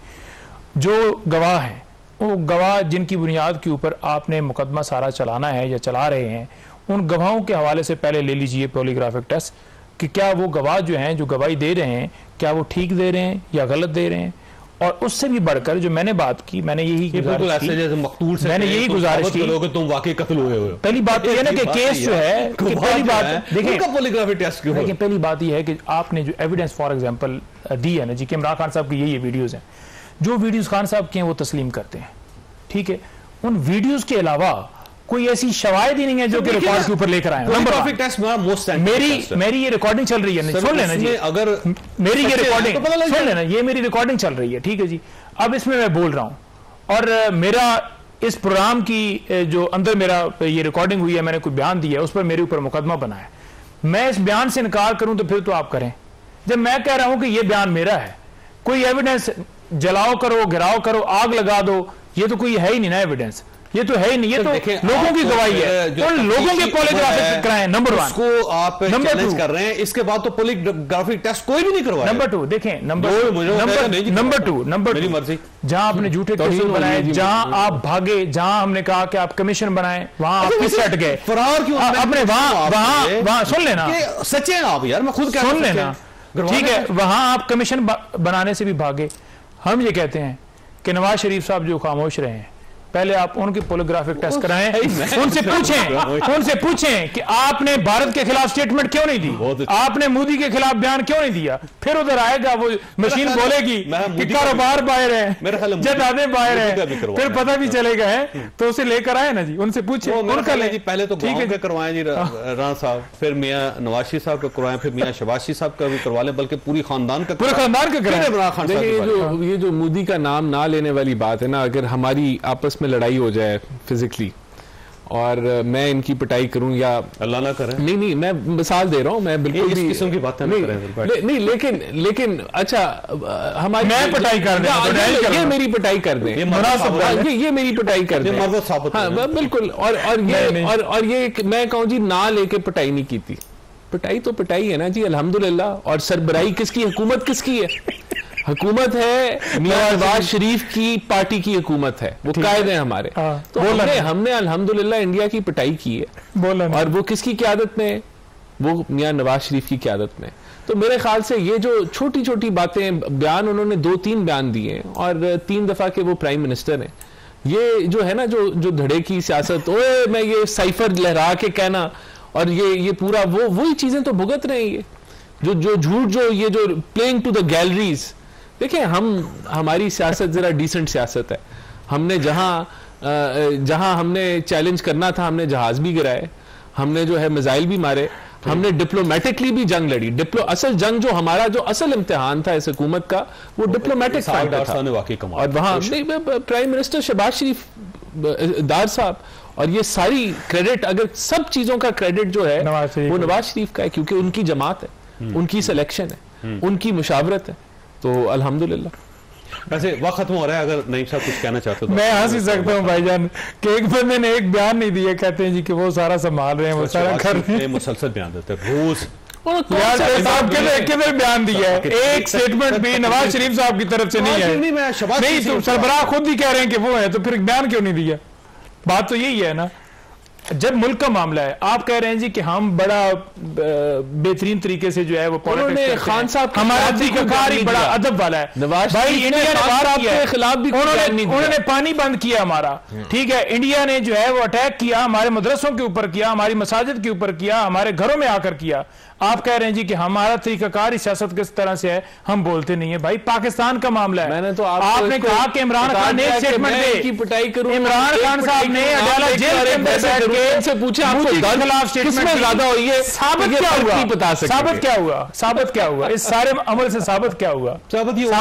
Speaker 6: जो गवाह हैं, वो गवाह जिनकी बुनियाद के ऊपर आपने मुकदमा सारा चलाना है या चला रहे हैं, उन गवाहों के हवाले से पहले ले लीजिए पॉलीग्राफिक टेस्ट कि क्या वो गवाह जो हैं, जो गवाही दे रहे हैं, क्या वो ठीक दे रहे हैं या गलत दे रहे हैं। और उससे भी बढ़कर जो मैंने बात की, मैंने यही गुजारिश की,
Speaker 4: तुम वाकई कत्ल हुए हो।
Speaker 6: पहली बात ये ना कि केस जो है, पहली बात देखिए, पहली बात ये है कि आपने जो एविडेंस फॉर एग्जांपल दी है ना जी, कि इमरान खान साहब की ये वीडियोस हैं, जो वीडियोस खान साहब के हैं वो तस्लीम करते हैं, ठीक है। उन वीडियोस के अलावा कोई ऐसी शवाहिद ही नहीं है जो कि रिकॉर्ड के ऊपर लेकर आए। मेरी ये रिकॉर्डिंग चल रही है, सुन लेना जी, अगर मेरी ये रिकॉर्डिंग सुन लेना, ये मेरी रिकॉर्डिंग चल रही है, ठीक है जी। अब इसमें मैं बोल रहा हूं, और मेरा इस प्रोग्राम की जो अंदर मेरा ये रिकॉर्डिंग हुई है, मैंने कोई बयान दिया है, उस पर मेरे ऊपर मुकदमा बना है। मैं इस बयान से इनकार करूं तो फिर तो आप करें, जब मैं कह रहा हूं कि ये बयान मेरा है, कोई एविडेंस जलाओ करो, घिराव करो, आग लगा दो, ये तो कोई है ही नहीं ना एविडेंस, ये तो है ही नहीं, ये तो लोगों की गवाही है, तो लोगों के पॉलीग्राफिक कराएं। नंबर 1
Speaker 4: उसको आप चैलेंज कर रहे हैं, इसके बाद तो पॉलीग्राफिक टेस्ट कोई भी नहीं करवाया।
Speaker 6: नंबर 2 देखें, नंबर 2 मेरी मर्जी, जहां आपने झूठे केस बनाए, जहां आप भागे, जहां हमने कहा कि आप कमीशन बनाए, वहां आप किस हट गए,
Speaker 4: फरार क्यों
Speaker 6: अपने वहां सुन लेना,
Speaker 4: सच्चे हैं आप यार, मैं खुद
Speaker 6: सुन लेना, ठीक है, वहां आप कमीशन बनाने से भी भागे। हम ये कहते हैं कि नवाज शरीफ साहब जो खामोश रहे हैं, पहले आप उनकी पोलियोग्राफिक टेस्ट कराएं, उनसे पूछें कि आपने भारत के खिलाफ स्टेटमेंट क्यों नहीं दी, आपने मोदी के खिलाफ बयान क्यों नहीं दिया। फिर उधर आएगा वो मशीन बोलेगी कि कारोबार बाहर है, जदादे बाहर है, फिर पता भी चलेगा है, तो उसे लेकर आए ना जी, उनसे पूछे, उनका ले।
Speaker 4: पहले तो ठीक है करवाएं जी राणा साहब, फिर मियां नवाज साहब का करवाएं, फिर मियां शहबाज साहब का भी करवा लें, बल्कि पूरी खानदान का
Speaker 5: कराएं। ये जो मोदी का नाम ना लेने वाली बात है ना, अगर हमारी आपस में लड़ाई हो जाए फिजिकली और मैं इनकी पिटाई करूं या
Speaker 4: अल्लाह ना करे,
Speaker 5: नहीं मैं मिसाल दे रहा हूं, मैं बिल्कुल
Speaker 4: इस किस्म की बातें
Speaker 5: नहीं, लेकिन अच्छा हमारी
Speaker 6: मैं पिटाई कर दें,
Speaker 5: ये मेरी पिटाई कर दें, ये मेरी पिटाई कर दें, हाँ बिल्कुल, और ये मैं कहूं जी ना लेके पिटाई नहीं की थी, पिटाई तो पिटाई है ना जी, अल्हम्दुलिल्लाह। और सरबराही किसकी, हुकूमत किसकी है? हुकूमत है मियां नवाज शरीफ की पार्टी की हुकूमत है, वो कायदे हैं हमारे। तो हमने अल्हम्दुलिल्लाह इंडिया की पिटाई की है, और वो किसकी क़यादत में? वो मियां नवाज शरीफ की क़यादत में। तो मेरे ख्याल से ये जो छोटी छोटी बातें, बयान उन्होंने 2-3 बयान दिए और 3 दफा के वो प्राइम मिनिस्टर हैं, ये जो है ना जो धड़े की सियासत, ओए मैं ये साइफर लहरा के कहना, और ये पूरा वही चीजें तो भुगत रहे हैं, ये जो झूठ, ये जो प्लेइंग टू द गैलरीज। देखिए हमारी सियासत जरा डिसेंट सियासत है, हमने जहां हमने चैलेंज करना था, हमने जहाज भी गिराए, हमने जो है मिसाइल भी मारे, हमने डिप्लोमेटिकली भी जंग लड़ी। असल जंग जो हमारा जो असल इम्तिहान था इस हुकूमत का, वो डिप्लोमेटिक फाइट था। और वहां प्राइम मिनिस्टर शहबाज शरीफ दार साहब, और ये सारी क्रेडिट, अगर सब चीजों का क्रेडिट जो है वो नवाज शरीफ का है, क्योंकि उनकी जमात है, उनकी सिलेक्शन है, उनकी मुशावरत है, तो अल्हम्दुलिल्लाह।
Speaker 4: वैसे वक्त खत्म हो रहा है, अगर नईम साहब कुछ कहना चाहते हो तो।
Speaker 6: मैं हंस ही सकता हूँ भाईजान कि एक बंदे ने एक बयान नहीं दिया, कहते हैं जी कि वो सारा संभाल रहे हैं, वो सारा कर रहे हैं,
Speaker 4: मुसलसल बयान देते हैं रोज।
Speaker 6: किधर बयान दिया है? एक स्टेटमेंट भी नवाज शरीफ साहब की तरफ से नहीं है। नहीं, तुम सरबराह खुद ही कह रहे हैं कि वो है, तो फिर बयान क्यों नहीं दिया? बात तो यही है ना, जब मुल्क का मामला है, आप कह रहे हैं जी कि हम बड़ा बेहतरीन तरीके से जो है वो
Speaker 5: खान साहब
Speaker 6: हमारा तरीकाकार ही बड़ा अदब वाला है। भाई इंडिया ने खिलाफ भी उन्होंने पानी बंद किया हमारा, ठीक है, इंडिया ने जो है वो अटैक किया, हमारे मदरसों के ऊपर किया, हमारी मसाजिद के ऊपर किया, हमारे घरों में आकर किया। आप कह रहे हैं जी कि हमारा तरीकाकार ही सियासत किस तरह से है, हम बोलते नहीं है। भाई पाकिस्तान का मामला है,
Speaker 5: मैंने तो
Speaker 6: आपने कहा कि इमरान खान ने स्टेटमेंट दे,
Speaker 5: पिटाई करूं,
Speaker 6: इमरान खान साहब ने अदालत जेल के अंदर बैठ के
Speaker 5: से पूछा आपको
Speaker 6: खिलाफ स्टेटमेंट ज्यादा हुई है, साबित क्या हुआ? साबित क्या हुआ? साबित क्या हुआ? इस सारे अमल से साबित क्या हुआ?
Speaker 4: साबित ये हुआ,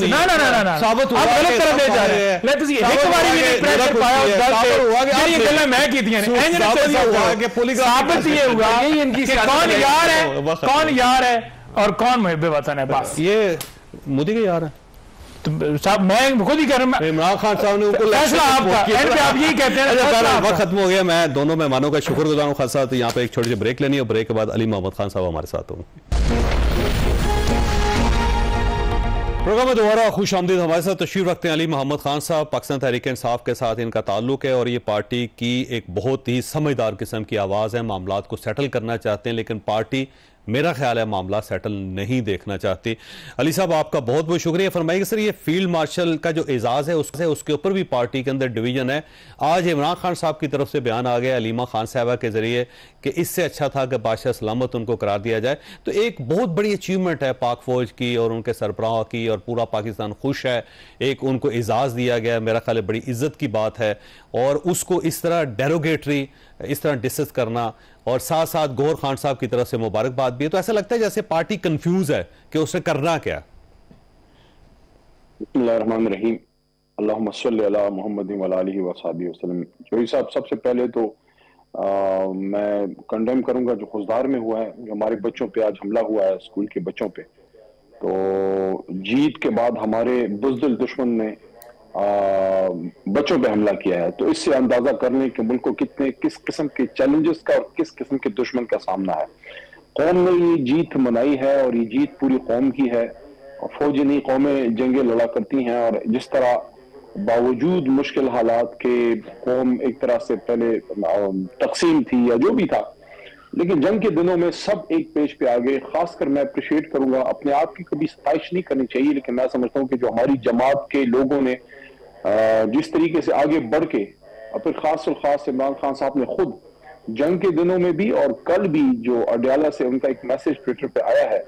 Speaker 6: ना साबित हुआ, आप गलत तरफ ले जा रहे हैं। लेकिन एक बारी भी नहीं प्रेशर पाया उस दल पे, ये गल्ला मैं की थी, साबित ये हुआ कि कौन यार है, कौन यार है और कौन मुहिब्बे वतन है। बस
Speaker 4: ये मोदी के यार है
Speaker 6: तो साहब, मैं खुद ही कह रहा हूं,
Speaker 4: इमरान खान साहब ने उनको
Speaker 6: फैसला आपका, एंड पे आप यही कहते हैं।
Speaker 4: वक्त खत्म हो गया, मैं दोनों मेहमानों का शुक्रगुजार हूं। खासा तो यहाँ पे एक छोटी सी ब्रेक लेनी है, ब्रेक के बाद अली मोहम्मद खान साहब हमारे साथ होंगे। प्रोग्राम में दोबारा खुश आमदीद। हमारे साथ तशरीफ रखते हैं अली मोहम्मद खान साहब। पाकिस्तान तहरीक इंसाफ के साथ इनका ताल्लुक है और ये पार्टी की एक बहुत ही समझदार किस्म की आवाज़ है। मामलात को सेटल करना चाहते हैं, लेकिन पार्टी मेरा ख्याल है मामला सेटल नहीं देखना चाहती। अली साहब, आपका बहुत बहुत शुक्रिया। फरमाइए सर, ये फील्ड मार्शल का जो एजाज़ है उसके ऊपर भी पार्टी के अंदर डिवीजन है। आज इमरान खान साहब की तरफ से बयान आ गया अलीमा खान साहबा के जरिए कि इससे अच्छा था कि बादशाह सलामत उनको करार दिया जाए। तो एक बहुत बड़ी अचीवमेंट है पाक फौज की और उनके सरबराह की, और पूरा पाकिस्तान खुश है। एक उनको एजाज़ दिया गया, मेरा ख्याल है बड़ी इज्जत की बात है। और उसको इस तरह डेरोगेटरी, इस तरह डिस्कस करना, और साथ साथ गौहर खान साहब की तरफ से मुबारकबाद भी है। तो ऐसा लगता है जैसे पार्टी कंफ्यूज है कि उसे करना क्या।
Speaker 7: बिस्मिल्लाहिर्रहमानिर्रहीम, अल्लाहुम्मा सल्ली अला मुहम्मदिन व आलिहि व सहाबिहि वसल्लम। जोई साहब, सबसे पहले तो मैं कंडेम करूंगा जो खुजदार में हुआ है, जो हमारे बच्चों पे आज हमला हुआ है, स्कूल के बच्चों पे। तो जीत के बाद हमारे बुज़दिल दुश्मन ने बच्चों पे हमला किया है। तो इससे अंदाजा कर लें कि मुल्क को किस किस्म के चैलेंजेस का और किस किस्म के दुश्मन का सामना है। कौम ने ये जीत मनाई है और ये जीत पूरी कौम की है। और फौजी नहीं, कौमें जंगें लड़ा करती हैं। और जिस तरह बावजूद मुश्किल हालात के कौम एक तरह से पहले तकसीम थी या जो भी था, लेकिन जंग के दिनों में सब एक पेज पे आ गए। खासकर मैं अप्रिशिएट करूंगा, अपने आप की कभी सताइश नहीं करनी चाहिए, लेकिन मैं समझता हूं कि जो हमारी जमात के लोगों ने जिस तरीके से आगे बढ़ के, और फिर खास इमरान खान साहब ने खुद जंग के दिनों में भी और कल भी जो अडयाला से उनका एक मैसेज ट्विटर पे आया है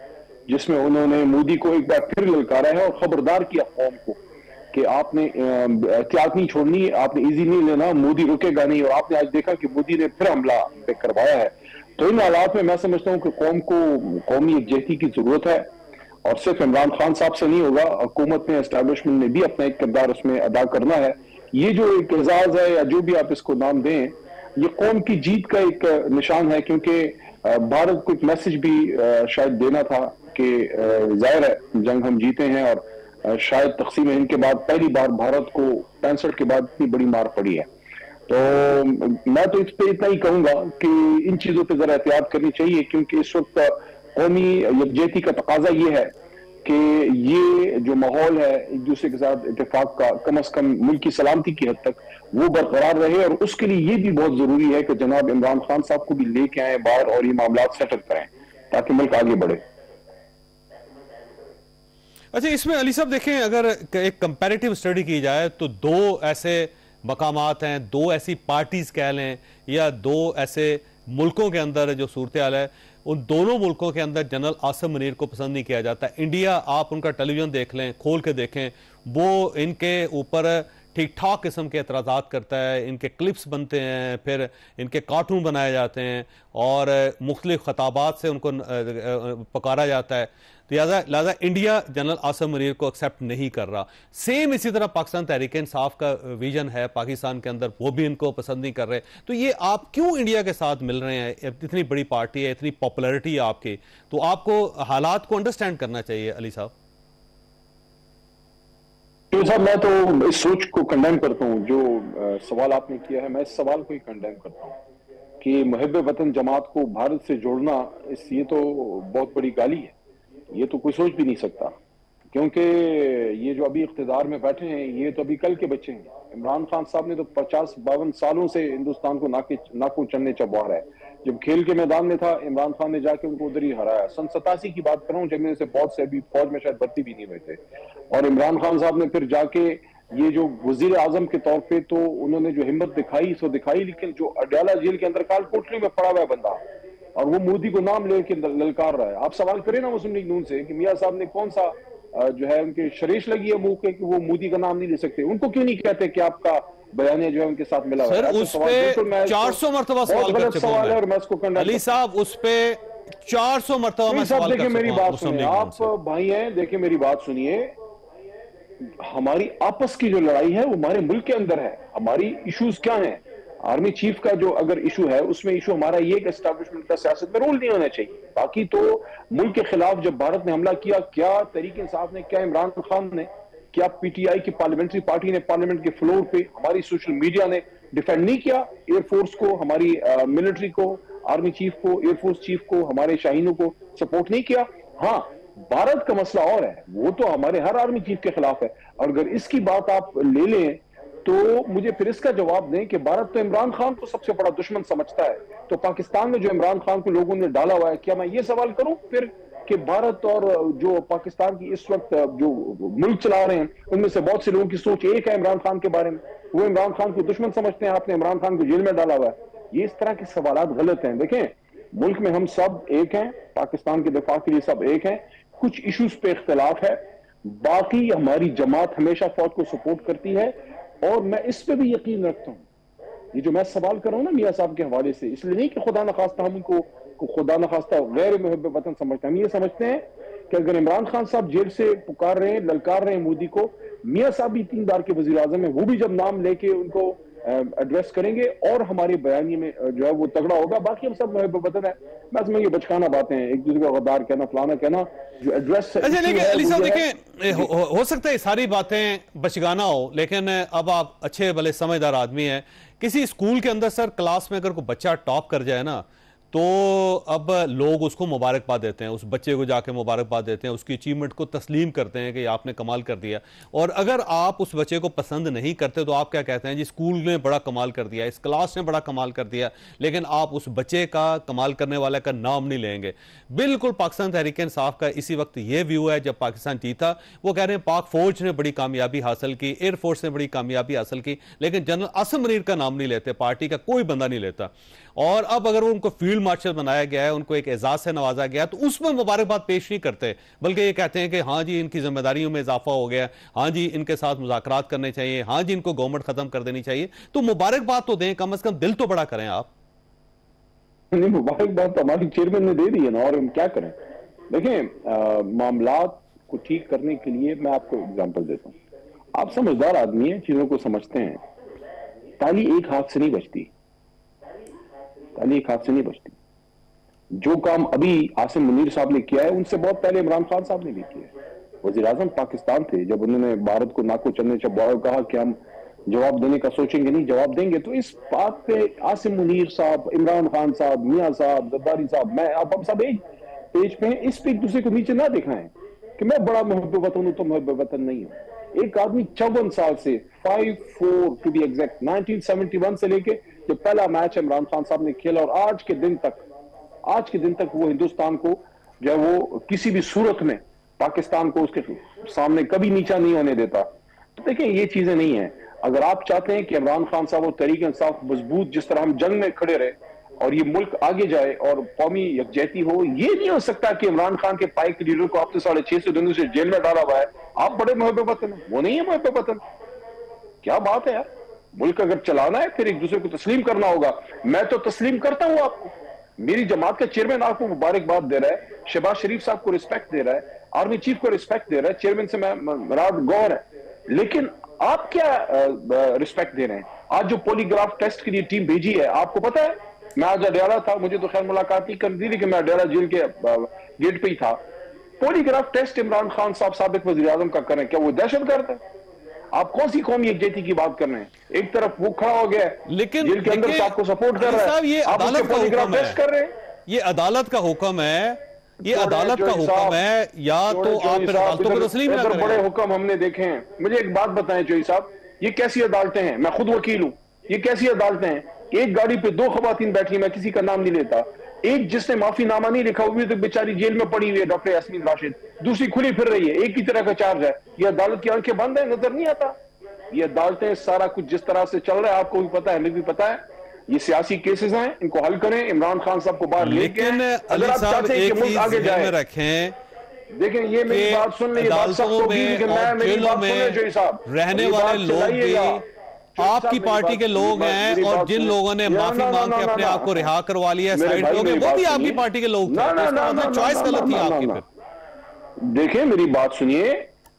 Speaker 7: जिसमें उन्होंने मोदी को एक बार फिर ललकारा है और खबरदार किया कौम को कि आपने एहतियात नहीं छोड़नी, आपने इजी नहीं लेना, मोदी रुकेगा नहीं। और आपने आज देखा कि मोदी ने फिर हमला करवाया है। तो इन हालात में मैं समझता हूं कि कौम को कौमी एकजहती की जरूरत है। और सिर्फ इमरान खान साहब से नहीं होगा, हुकूमत ने, एस्टैब्लिशमेंट ने भी अपना एक किरदार उसमें अदा करना है। ये जो एक एजाज है या जो भी आप इसको नाम दें, ये कौम की जीत का एक निशान है, क्योंकि भारत को एक मैसेज भी शायद देना था कि जाहिर है जंग हम जीते हैं। और शायद तकसीम हिंद के बाद पहली बार भारत को 65 के बाद इतनी बड़ी मार पड़ी है। तो मैं तो इस पे इतना ही कहूंगा कि इन चीजों पे जरा एहतियात करनी चाहिए, क्योंकि इस वक्त कौमी यकजहती का तकाजा ये है कि ये जो माहौल है एक दूसरे के साथ इत्तेफाक का, कम से कम मुल्क की सलामती की हद तक वो बरकरार रहे। और उसके लिए ये भी बहुत जरूरी है कि जनाब इमरान खान साहब को भी लेके आए बाहर और ये मामला सेटल करें ताकि मुल्क आगे बढ़े।
Speaker 4: अच्छा, इसमें अली साहब देखें, अगर एक कंपैरेटिव स्टडी की जाए तो दो ऐसे मकामात हैं, दो ऐसी पार्टीज कह लें या दो ऐसे मुल्कों के अंदर जो सूरत हाल है, उन दोनों मुल्कों के अंदर जनरल आसिम मुनीर को पसंद नहीं किया जाता। इंडिया, आप उनका टेलीविजन देख लें, खोल के देखें, वो इनके ऊपर ठीक ठाक किस्म के एतराज़ात करता है, इनके क्लिप्स बनते हैं, फिर इनके कार्टून बनाए जाते हैं और मुख्तलिफ खताबात से उनको पुकारा जाता है। लिहाजा इंडिया जनरल आसिम मुनीर को एक्सेप्ट नहीं कर रहा। सेम इसी तरह पाकिस्तान तहरीक इंसाफ का विजन है पाकिस्तान के अंदर, वो भी इनको पसंद नहीं कर रहे। तो ये आप क्यों इंडिया के साथ मिल रहे हैं? इतनी बड़ी पार्टी है, इतनी पॉपुलैरिटी है आपकी, तो आपको हालात को अंडरस्टैंड करना चाहिए अली साहब।
Speaker 7: साहब, मैं तो इस सोच को कंडेम करता हूँ जो सवाल आपने किया है। मैं इस सवाल को ही कंडेम करता हूँ कि मुहब्बे वतन जमात को भारत से जोड़ना, ये तो बहुत बड़ी गाली है। ये तो कोई सोच भी नहीं सकता, क्योंकि ये जो अभी इख्तिदार में बैठे हैं ये तो अभी कल के बच्चे हैं। इमरान खान साहब ने तो 50-52 सालों से हिंदुस्तान को नाकों चढ़ने चबा है। जब खेल के मैदान में था, इमरान खान ने जाके उनको उधर ही हराया। सन 87 की बात कर रहा हूँ, जब मेरे से बहुत से अभी फौज में शायद भर्ती भी नहीं हुए थे। और इमरान खान साहब ने फिर जाके ये जो वजीर आजम के तौर पे तो उन्होंने जो हिम्मत दिखाई सो दिखाई, लेकिन जो अडयाला जेल के अंदर काल कोठरी में पड़ा हुआ है बंदा और वो मोदी को नाम लेके ललकार रहा है। आप सवाल करें ना मुस्लिम लीग नून से कि मियां साहब ने कौन सा जो है उनके शरीश लगी है मुंह के कि वो मोदी का नाम नहीं ले सकते। उनको क्यों नहीं कहते कि आपका बयानिया जो है उनके साथ मिला हुआ है?
Speaker 4: सर, उस पे 400 मरतबा सवाल कर चुका हूं और मैं इसको अली साहब, उस पे 400 मरतबा मैं सवाल कर चुका हूं।
Speaker 7: मेरी बात सुनिए, आप भाई हैं, देखिए मेरी बात सुनिए। हमारी आपस की जो लड़ाई है वो हमारे मुल्क के अंदर है। हमारी इश्यूज क्या हैं? आर्मी चीफ का जो अगर इशू है उसमें इशू हमारा ये कि एस्टैब्लिशमेंट का सियासत में रोल नहीं होना चाहिए। बाकी तो मुल्क के खिलाफ जब भारत ने हमला किया, क्या तहरीक इंसाफ ने, क्या इमरान खान ने, क्या पीटीआई की पार्लियामेंट्री पार्टी ने पार्लियामेंट के फ्लोर पे, हमारी सोशल मीडिया ने डिफेंड नहीं किया एयरफोर्स को, हमारी मिलिट्री को, आर्मी चीफ को, एयरफोर्स चीफ को, हमारे शाहीनों को सपोर्ट नहीं किया? हाँ, भारत का मसला और है, वो तो हमारे हर आर्मी चीफ के खिलाफ है। और अगर इसकी बात आप ले लें तो मुझे फिर इसका जवाब दें कि भारत तो इमरान खान को सबसे बड़ा दुश्मन समझता है। तो पाकिस्तान में जो इमरान खान को लोगों ने डाला हुआ है, क्या मैं ये सवाल करूं फिर कि भारत और जो पाकिस्तान की इस वक्त जो मुल्क चला रहे हैं उनमें से बहुत से लोगों की सोच एक है इमरान खान के बारे में, वो इमरान खान को दुश्मन समझते हैं। आपने इमरान खान को जेल में डाला हुआ है। ये इस तरह के सवाल गलत हैं। देखें, मुल्क में हम सब एक हैं, पाकिस्तान के दिफा के लिए सब एक हैं। कुछ इश्यूज पे इख्तलाफ है, बाकी हमारी जमात हमेशा फौज को सपोर्ट करती है। और मैं इस पे भी यकीन रखता हूं, ये जो मैं सवाल कर रहा हूं ना मियां साहब के हवाले से, इसलिए नहीं कि खुदा न खास्ता हम उनको खुदा न खास्ता गैर मुहब्बे वतन समझते हैं। हम ये समझते हैं कि अगर इमरान खान साहब जेल से पुकार रहे हैं, ललकार रहे हैं मोदी को, मियां साहब भी 3 बार के वजीर आजम है, वो भी जब नाम लेके उनको एड्रेस करेंगे और हमारे बयानी में जो है वो तगड़ा होगा। बाकी हम सब वतन है, मैं समझ ये बचकाना बातें हैं, एक दूसरे को गद्दार कहना, फलाना कहना, जो एड्रेस
Speaker 4: अच्छा लेकिन अली साहब देखें, हो सकता है सारी बातें बचगाना हो, लेकिन अब आप अच्छे भले समझदार आदमी हैं, किसी स्कूल के अंदर सर क्लास में अगर कोई बच्चा टॉप कर जाए ना, तो अब लोग उसको मुबारकबाद देते हैं, उस बच्चे को जाके मुबारकबाद देते हैं, उसकी अचीवमेंट को तस्लीम करते हैं कि आपने कमाल कर दिया। और अगर आप उस बच्चे को पसंद नहीं करते तो आप क्या कहते हैं, जी स्कूल ने बड़ा कमाल कर दिया, इस क्लास ने बड़ा कमाल कर दिया, लेकिन आप उस बच्चे का कमाल करने वाले का नाम नहीं लेंगे। बिल्कुल पाकिस्तान तहरीक इंसाफ का इसी वक्त यह व्यू है। जब पाकिस्तान जीता वो कह रहे हैं पाक फौज ने बड़ी कामयाबी हासिल की, एयरफोर्स ने बड़ी कामयाबी हासिल की, लेकिन जनरल आसिम मुनीर का नाम नहीं लेते, पार्टी का कोई बंदा नहीं लेता। और अब अगर उनको फील्ड मार्शल बनाया गया है, उनको एक एजाज से नवाजा गया, तो उसमें मुबारकबाद पेश नहीं करते, बल्कि ये कहते हैं कि हाँ जी इनकी जिम्मेदारियों में इजाफा हो गया, हाँ जी इनके साथ मुज़ाकरात करने चाहिए, हाँ जी इनको गवर्नमेंट खत्म कर देनी चाहिए। तो मुबारकबाद तो दें, कम से कम दिल तो बड़ा करें आप।
Speaker 7: नहीं, मुबारकबाद तो हमारी चेयरमैन ने दे दी है ना, और हम क्या करें। देखें, मामलात को ठीक करने के लिए मैं आपको एग्जांपल देता हूं। आप समझदार आदमी हैं, चीजों को समझते हैं। ताली एक हाथ से नहीं बचती, ताली एक हाथ से नहीं बचती। जो काम अभी आसिम मुनीर साहब ने किया है, उनसे बहुत पहले इमरान खान साहब ने भी किया है। वजीर आजम पाकिस्तान थे जब उन्होंने भारत को नाको चलने से कहा कि हम जवाब देने का सोचेंगे नहीं, जवाब देंगे। तो इस बात पे आसिम मुनीर साहब, इमरान खान साहब, मियां साहब, जरदारी साहब, मैं, आप हम सब एक पेज पे हैं। इस पे एक दूसरे को नीचे ना दिखाएं कि मैं बड़ा मुहब्ब वतन हूं तो मुहब्ब वतन नहीं हूं। एक आदमी 54 साल से 5-4 टू बी एग्जैक्ट 1971 से लेके जो पहला मैच इमरान खान साहब ने खेला, और आज के दिन तक वो हिंदुस्तान को जो है वो किसी भी सूरत में पाकिस्तान को उसके सामने कभी नीचा नहीं होने देता। तो देखिए ये चीजें नहीं है। अगर आप चाहते हैं कि इमरान खान साहब और तहरीक इंसाफ मजबूत, जिस तरह हम जंग में खड़े रहे और ये मुल्क आगे जाए और कौमी यकजहती हो, ये नहीं हो सकता कि इमरान खान के पाई के लीडर को आपने 650 दिनों से जेल में डाला हुआ है, आप बड़े मुहब्ब वतन, वो नहीं है मुहब्ब वतन। क्या बात है यार, मुल्क अगर चलाना है फिर एक दूसरे को तस्लीम करना होगा। मैं तो तस्लीम करता हूं आपको, मेरी जमात का चेयरमैन आपको मुबारकबाद दे रहा है, शहबाज शरीफ साहब को रिस्पेक्ट दे रहा है, आर्मी चीफ को रिस्पेक्ट दे रहा है, चेयरमैन से मैं मुराद गौर है, लेकिन आप क्या रिस्पेक्ट दे रहे हैं? आज जो पॉलीग्राफ टेस्ट के लिए टीम भेजी है, आपको पता है, मैं आज अडयाला था, मुझे तो खैर मुलाकात नहीं कर दी थी कि मैं अडयाला जेल के गेट पे ही था। पॉलीग्राफ टेस्ट इमरान खान साहब साबिक वजीर आजम का करें, क्या वो दहशतगर्द है? आप कौन सी कौमी यकजहती की बात कर रहे हैं? एक तरफ वो खड़ा हो गया है,
Speaker 4: लेकिन
Speaker 7: जेल के अंदर आपको सपोर्ट कर रहा है,
Speaker 4: ये अदालत का हुक्म है,
Speaker 7: कर रहे हैं।
Speaker 4: ये अदालत का हुक्म है, ये अदालत का हुक्म है, या तो आप अदालतों को तस्लीम ना करें।
Speaker 7: बड़े हुक्म हमने देखे हैं। मुझे एक बात बताएं चौधरी साहब, ये कैसी अदालतें हैं? मैं खुद वकील हूं। ये कैसी अदालतें हैं? एक गाड़ी पे 2 खवातीन बैठी, मैं किसी का नाम नहीं लेता, एक जिसने माफीनामा नहीं लिखा हुई तो बेचारी जेल में पड़ी हुई है, डॉक्टर यास्मीन राशिद, दूसरी खुली फिर रही है, एक ही तरह का चार्ज है। ये अदालत की आंखें बंद है, नजर नहीं आता? ये अदालतें सारा कुछ जिस तरह से चल रहा है, आपको भी पता है, हमें भी पता है, ये सियासी केसेस हैं, इनको हल करें, इमरान खान साहब को बाहर लेके अगर आप चाहते हैं कि मुल्क आगे जाए
Speaker 4: रखें।
Speaker 7: देखें, ये मेरी बात सुन लीजिए,
Speaker 4: अदालतों में, जेलों में रहने वाले लोग भी आपकी पार्टी के लोग हैं, और जिन लोगों ने माफी मांग के अपने आप को रिहा करवा लिया, साइड लोग हैं, वो भी आपकी पार्टी के लोग थे। चॉइस गलत थी आपकी। फिर
Speaker 7: देखें, मेरी बात सुनिए,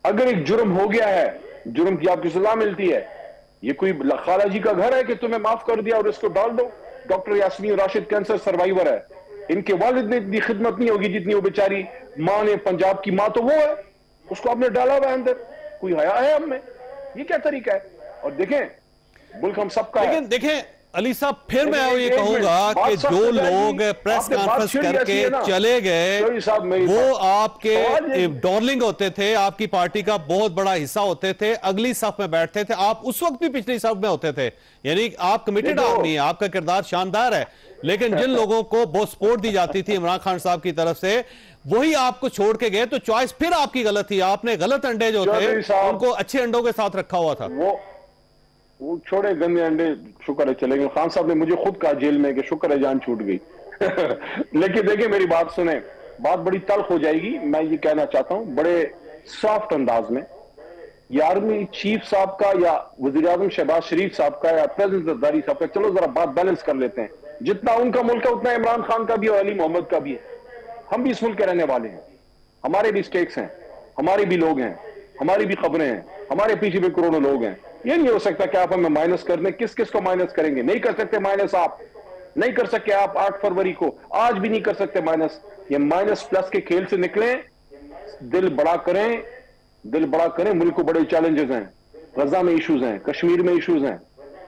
Speaker 7: अगर एक जुर्म हो गया है, जुर्म की आपकी सजा मिलती है। ये कोई खाला जी का घर है कि तुम्हें माफ कर दिया और इसको डाल दो? Doctor Yasmin Rashid cancer survivor है, इनके वालिद ने इतनी खिदमत नहीं होगी जितनी वो बेचारी माँ ने, पंजाब की माँ तो वो है, उसको आपने डाला हुआ अंदर। कोई हया है हम में? ये क्या तरीका है? और देखें, मुल्क हम सबका है।
Speaker 4: लेकिन देखें अली साहब, फिर मैं ये कहूंगा कि जो लोग प्रेस कॉन्फ्रेंस करके चले गए वो आपके डार्लिंग होते थे, आपकी पार्टी का बहुत बड़ा हिस्सा होते थे, अगली सफ में बैठते थे, आप उस वक्त भी पिछली सफ में होते थे, यानी आप कमिटेड आदमी हैं, आपका किरदार शानदार है। लेकिन जिन लोगों को बहुत सपोर्ट दी जाती थी इमरान खान साहब की तरफ से, वही आपको छोड़ के गए, तो चॉइस फिर आपकी गलत थी। आपने गलत अंडे जो थे उनको अच्छे अंडों के साथ रखा हुआ था।
Speaker 7: वो छोड़े गंदे अंडे, शुक्र है चले गए। खान साहब ने मुझे खुद कहा जेल में कि शुक्र है जान छूट गई। लेकिन देखिए, मेरी बात सुने, बात बड़ी तल्ख हो जाएगी। मैं ये कहना चाहता हूं बड़े सॉफ्ट अंदाज में, या आर्मी चीफ साहब का, या वजीर आजम शहबाज शरीफ साहब का, या प्रेसिडेंट जरदारी साहब का, चलो जरा बात बैलेंस कर लेते हैं। जितना उनका मुल्क है उतना इमरान खान का भी और अली मोहम्मद का भी है। हम भी इस मुल्क के रहने वाले हैं, हमारे भी स्टेक्स हैं, हमारे भी लोग हैं, हमारी भी खबरें हैं, हमारे पीछे भी करोड़ों लोग हैं। ये नहीं हो सकता कि आप हमें माइनस कर दें। किस किस को माइनस करेंगे? नहीं कर सकते माइनस, आप नहीं कर सकते। आप 8 फरवरी को आज भी नहीं कर सकते माइनस। ये माइनस प्लस के खेल से निकलें, दिल बड़ा करें, दिल बड़ा करें। मुल्क को बड़े चैलेंजेस हैं, गजा में इश्यूज हैं, कश्मीर में इश्यूज हैं।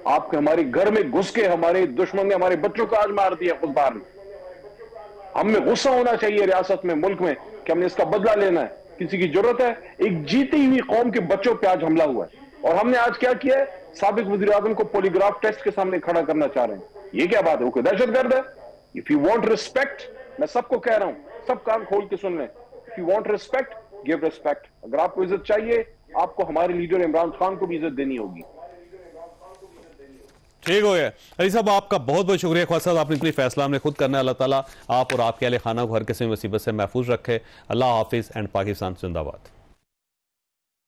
Speaker 7: आपके हमारे घर में घुस के हमारे दुश्मन ने हमारे बच्चों को आज मार दिया खुद बाहर में। हमें गुस्सा होना चाहिए रियासत में, मुल्क में, कि हमने इसका बदला लेना है। किसी की जरूरत है? एक जीती हुई कौम के बच्चों पे आज हमला हुआ है और हमने आज क्या किया है? साबिक वज़ीर आज़म को पॉलीग्राफ टेस्ट के सामने खड़ा करना चाह रहे हैं। ये क्या बात है? वो कोई दहशतगर्द है? इफ यू वांट रिस्पेक्ट, मैं सबको कह रहा हूं, सब कान खोल के सुन लें, if you want respect, give respect. अगर आपको इज्जत चाहिए, आपको हमारे लीडर इमरान खान को भी इज्जत देनी होगी।
Speaker 4: ठीक हो गया अली साहब, आपका बहुत बहुत शुक्रिया। ख्वाजा साहब, आपने फैसला हमने खुद करना है। अल्लाह ताला आप और आपके अहले खाना को हर किसी मुसीबत से महफूज रखे। अल्लाह हाफिज एंड पाकिस्तान जिंदाबाद।